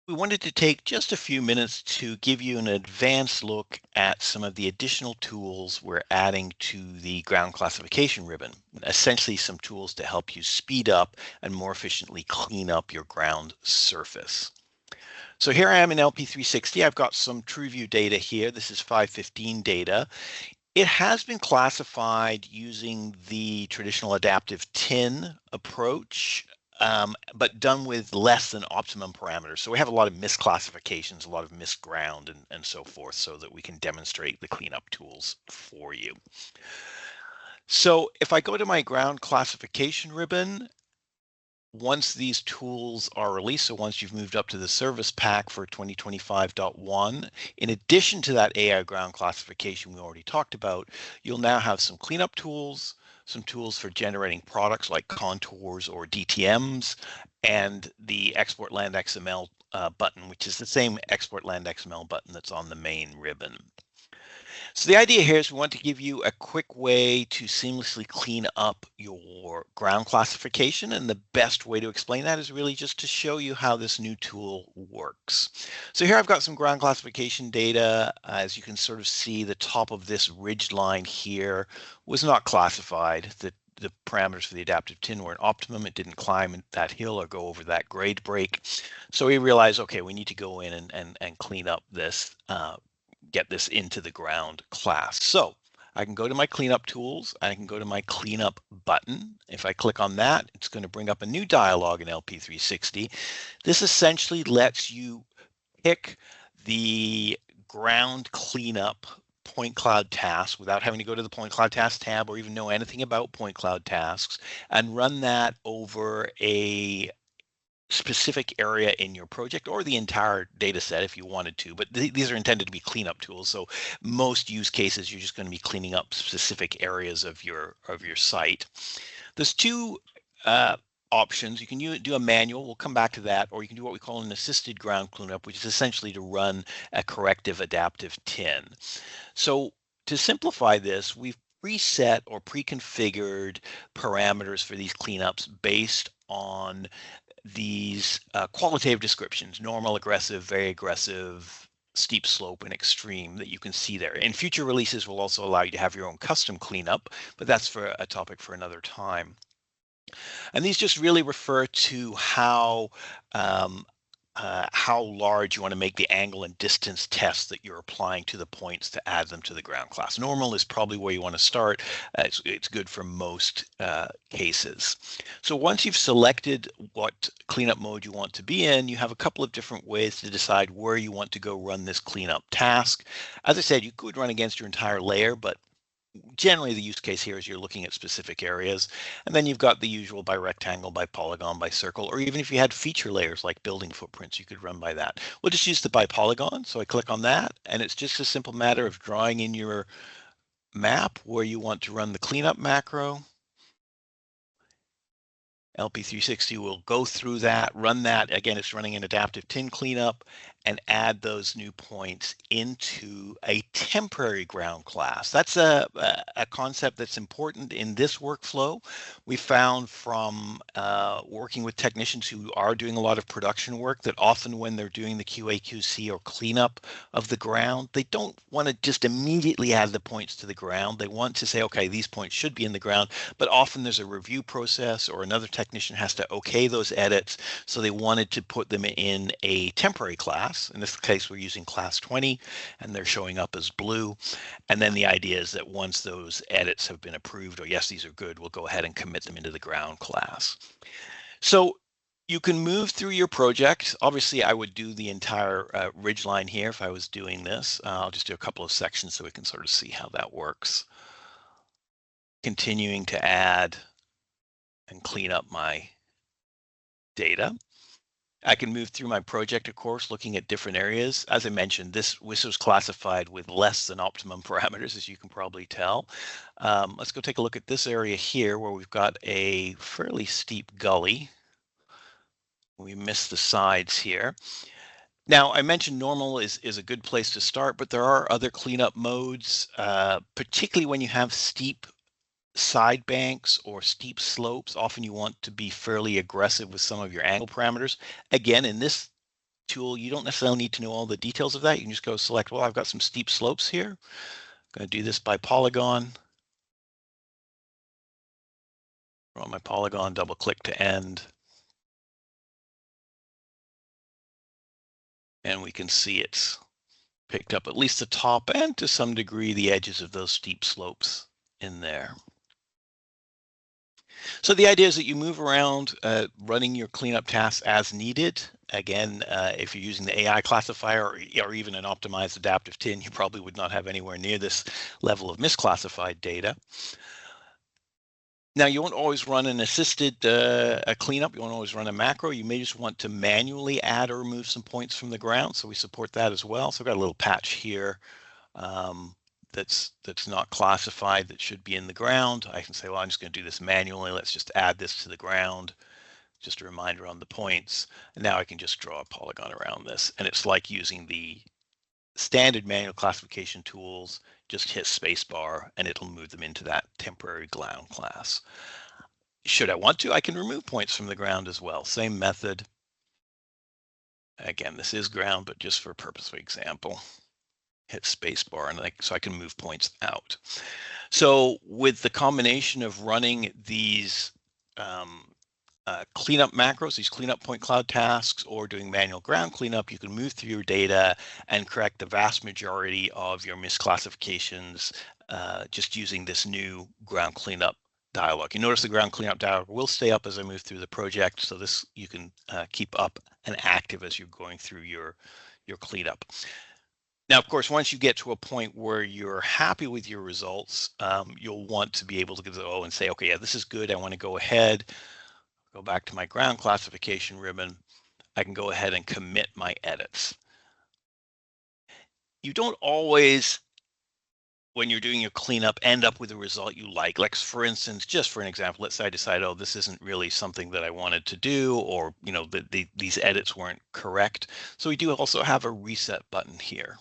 We wanted to take just a few minutes to give you an advanced look at some of the additional tools we're adding to the ground classification ribbon, essentially some tools to help you speed up and more efficiently clean up your ground surface. So here I am in LP360. I've got some TrueView data here. This is 515 data. It has been classified using the traditional adaptive tin approach, but done with less than optimum parameters. So we have a lot of misclassifications, a lot of missed ground, and so forth, so that we can demonstrate the cleanup tools for you. So if I go to my ground classification ribbon, once these tools are released, so once you've moved up to the service pack for 2025.1, in addition to that AI ground classification we already talked about, you'll now have some cleanup tools, some tools for generating products like contours or DTMs, and the export land XML button, which is the same export land XML button that's on the main ribbon. So the idea here is we want to give you a quick way to seamlessly clean up your ground classification. And the best way to explain that is really just to show you how this new tool works. So here I've got some ground classification data. As you can sort of see, the top of this ridge line here was not classified. The parameters for the adaptive tin weren't optimum. It didn't climb that hill or go over that grade break. So we realized, okay, we need to go in and clean up this, get this into the ground class. So I can go to my cleanup tools. I can go to my cleanup button. If I click on that, it's going to bring up a new dialog in LP360. This essentially lets you pick the ground cleanup point cloud task without having to go to the point cloud task tab or even know anything about point cloud tasks, and run that over a specific area in your project or the entire data set if you wanted to, but these are intended to be cleanup tools. So most use cases, you're just going to be cleaning up specific areas of your site. There's two options. You can do a manual, we'll come back to that, or you can do what we call an assisted ground cleanup, which is essentially to run a corrective adaptive tin. So to simplify this, we've preset or pre-configured parameters for these cleanups based on these qualitative descriptions: normal, aggressive, very aggressive, steep slope, and extreme, that you can see there. In future releases will also allow you to have your own custom cleanup, but that's for a topic for another time. And these just really refer to how large you want to make the angle and distance tests that you're applying to the points to add them to the ground class. Normal is probably where you want to start. It's good for most cases. So once you've selected what cleanup mode you want to be in, you have a couple of different ways to decide where you want to go run this cleanup task. As I said, you could run against your entire layer, but generally the use case here is you're looking at specific areas. And then you've got the usual by rectangle, by polygon, by circle, or even if you had feature layers like building footprints, you could run by that. We'll just use the by polygon. So I click on that, and it's just a simple matter of drawing in your map where you want to run the cleanup macro. LP360 will go through that, run that. Again, it's running an adaptive tin cleanup, and add those new points into a temporary ground class. That's a concept that's important in this workflow. We found from working with technicians who are doing a lot of production work that often when they're doing the QA/QC or cleanup of the ground, they don't want to just immediately add the points to the ground. They want to say, okay, these points should be in the ground, but often there's a review process or another technician has to okay those edits. So they wanted to put them in a temporary class. In this case, we're using class 20, and they're showing up as blue. And then the idea is that once those edits have been approved, or yes, these are good, we'll go ahead and commit them into the ground class. So you can move through your project. Obviously, I would do the entire ridge line here if I was doing this. I'll just do a couple of sections so we can sort of see how that works. Continuing to add and clean up my data. I can move through my project, of course, looking at different areas. As I mentioned, this was classified with less than optimum parameters, as you can probably tell. Let's go take a look at this area here where we've got a fairly steep gully. We missed the sides here. Now, I mentioned normal is a good place to start, but there are other cleanup modes, particularly when you have steep side banks or steep slopes. Often you want to be fairly aggressive with some of your angle parameters. Again, in this tool, you don't necessarily need to know all the details of that. You can just go select, well, I've got some steep slopes here. I'm going to do this by polygon. On my polygon, double click to end. And we can see it's picked up at least the top and to some degree the edges of those steep slopes in there. So the idea is that you move around running your cleanup tasks as needed. Again, if you're using the AI classifier or even an optimized adaptive tin, you probably would not have anywhere near this level of misclassified data. Now, you won't always run an assisted a cleanup. You won't always run a macro. You may just want to manually add or remove some points from the ground. So we support that as well. So I've got a little patch here that's not classified that should be in the ground. I can say, well, I'm just going to do this manually. Let's just add this to the ground. Just a reminder on the points. And now I can just draw a polygon around this. And it's like using the standard manual classification tools. Just hit spacebar and it'll move them into that temporary ground class. Should I want to, I can remove points from the ground as well. Same method. Again, this is ground, but just for purpose of example, hit spacebar and so I can move points out. So with the combination of running these cleanup macros, these cleanup point cloud tasks, or doing manual ground cleanup, you can move through your data and correct the vast majority of your misclassifications just using this new ground cleanup dialog. You notice the ground cleanup dialog will stay up as I move through the project, so this you can keep up and active as you're going through your cleanup. Now, of course, once you get to a point where you're happy with your results, you'll want to be able to go and say, okay, yeah, this is good. I want to go ahead. Go back to my ground classification ribbon. I can go ahead and commit my edits. You don't always, when you're doing your cleanup, end up with a result you like. Like, for instance, just for an example, let's say I decide, oh, this isn't really something that I wanted to do, or these edits weren't correct. So we do also have a reset button here.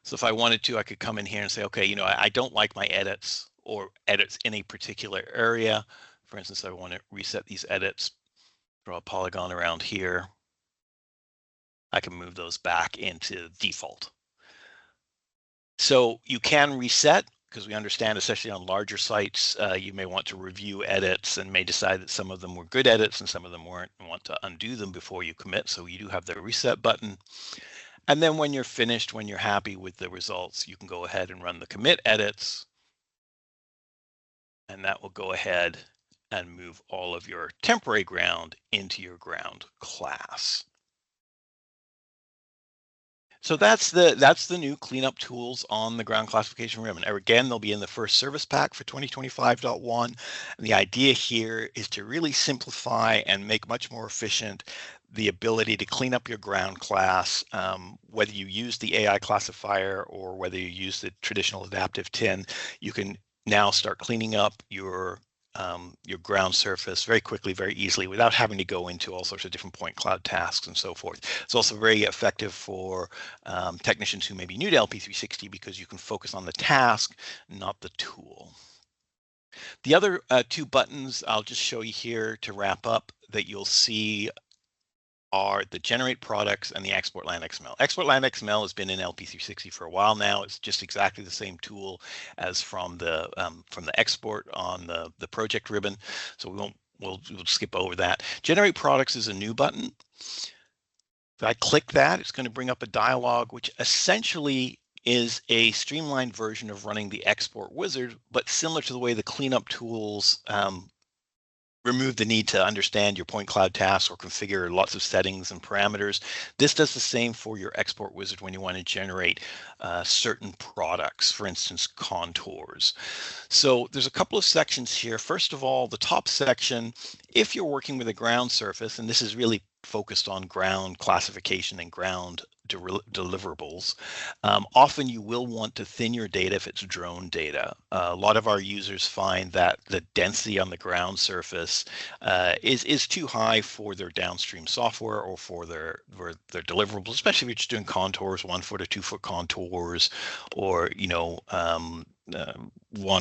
So if I wanted to, I could come in here and say, okay, I don't like my edits or edits in a particular area. For instance, I want to reset these edits, draw a polygon around here. I can move those back into default. So you can reset, because we understand, especially on larger sites, you may want to review edits and may decide that some of them were good edits and some of them weren't, and want to undo them before you commit. So you do have the reset button. And then when you're finished, when you're happy with the results, you can go ahead and run the commit edits. And that will go ahead and move all of your temporary ground into your ground class. So that's the new cleanup tools on the ground classification ribbon. Again, they'll be in the first service pack for 2025.1. And the idea here is to really simplify and make much more efficient the ability to clean up your ground class, whether you use the AI classifier or whether you use the traditional adaptive tin. You can now start cleaning up your ground surface very quickly, very easily, without having to go into all sorts of different point cloud tasks and so forth. It's also very effective for technicians who may be new to LP360 because you can focus on the task, not the tool. The other two buttons I'll just show you here to wrap up that you'll see are the generate products and the export land XML. Export land XML has been in LP360 for a while now. It's just exactly the same tool as from the export on the project ribbon. So we'll skip over that. Generate products is a new button. If I click that, it's going to bring up a dialog which essentially is a streamlined version of running the export wizard, but similar to the way the cleanup tools remove the need to understand your point cloud tasks or configure lots of settings and parameters. This does the same for your export wizard when you want to generate certain products, for instance, contours. So there's a couple of sections here. First of all, the top section, if you're working with a ground surface, and this is really focused on ground classification and ground deliverables. Often you will want to thin your data if it's drone data. A lot of our users find that the density on the ground surface is too high for their downstream software or for their deliverables, especially if you're just doing contours, 1 foot or 2 foot contours, or 1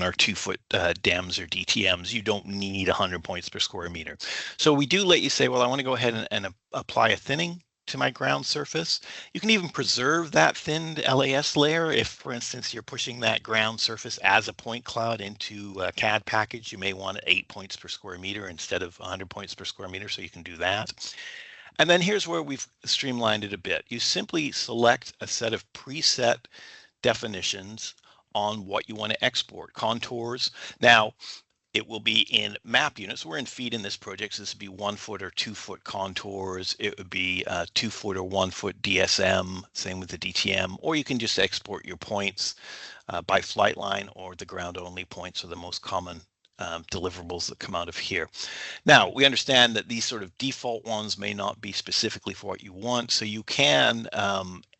or 2 foot DEMs or DTMs. You don't need 100 points per square meter. So we do let you say, well, I want to go ahead and apply a thinning. to my ground surface. You can even preserve that thinned LAS layer. If, for instance, you're pushing that ground surface as a point cloud into a CAD package, you may want 8 points per square meter instead of 100 points per square meter, so you can do that. And then here's where we've streamlined it a bit. You simply select a set of preset definitions on what you want to export. Contours. Now, it will be in map units. We're in feet in this project, so this would be 1 foot or 2 foot contours. It would be 2 foot or 1 foot DSM, same with the DTM, or you can just export your points by flight line, or the ground only points are the most common deliverables that come out of here. Now, we understand that these sort of default ones may not be specifically for what you want, so you can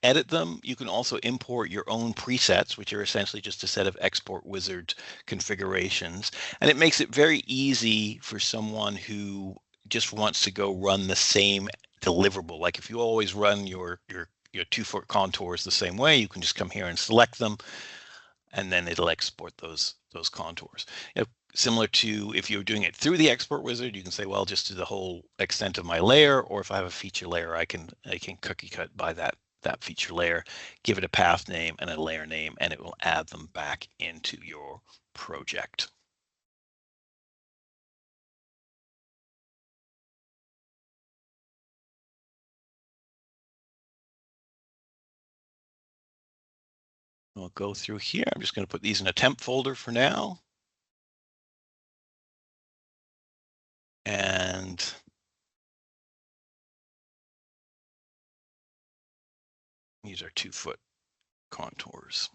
edit them. You can also import your own presets, which are essentially just a set of export wizard configurations. And it makes it very easy for someone who just wants to go run the same deliverable. Like if you always run your 2 foot contours the same way, you can just come here and select them, and then it'll export those contours. Similar to if you're doing it through the export wizard, you can say, well, just do the whole extent of my layer, or if I have a feature layer, I can cookie cut by that feature layer, give it a path name and a layer name, and it will add them back into your project. I'll go through here. I'm just going to put these in a temp folder for now. And these are 2 foot contours.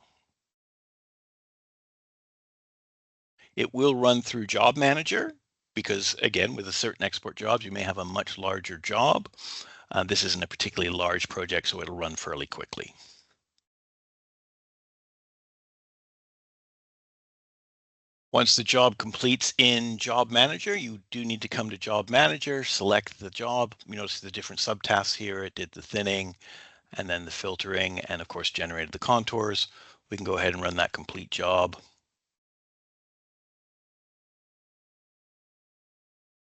It will run through Job Manager because, again, with a certain export jobs, you may have a much larger job. This isn't a particularly large project, so it'll run fairly quickly. Once the job completes in Job Manager, you do need to come to Job Manager, select the job. You notice the different subtasks here. It did the thinning and then the filtering, and of course generated the contours. We can go ahead and run that complete job.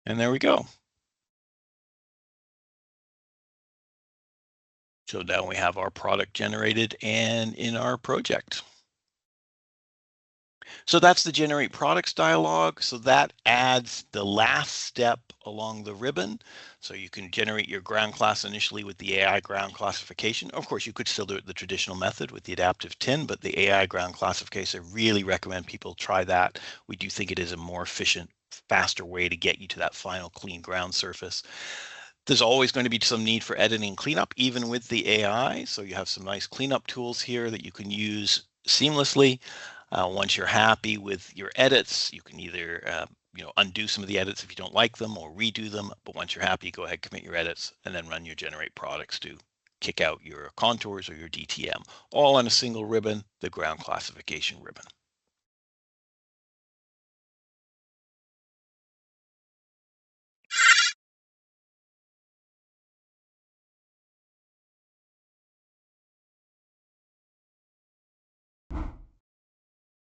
And there we go. So now we have our product generated and in our project. So that's the generate products dialog. So that adds the last step along the ribbon. So you can generate your ground class initially with the AI ground classification. Of course, you could still do it the traditional method with the adaptive tin, but the AI ground classification, I really recommend people try that. We do think it is a more efficient, faster way to get you to that final clean ground surface. There's always going to be some need for editing and cleanup, even with the AI. So you have some nice cleanup tools here that you can use seamlessly. Once you're happy with your edits, you can either undo some of the edits if you don't like them, or redo them. But once you're happy, go ahead, commit your edits, and then run your generate products to kick out your contours or your DTM, all on a single ribbon, the ground classification ribbon.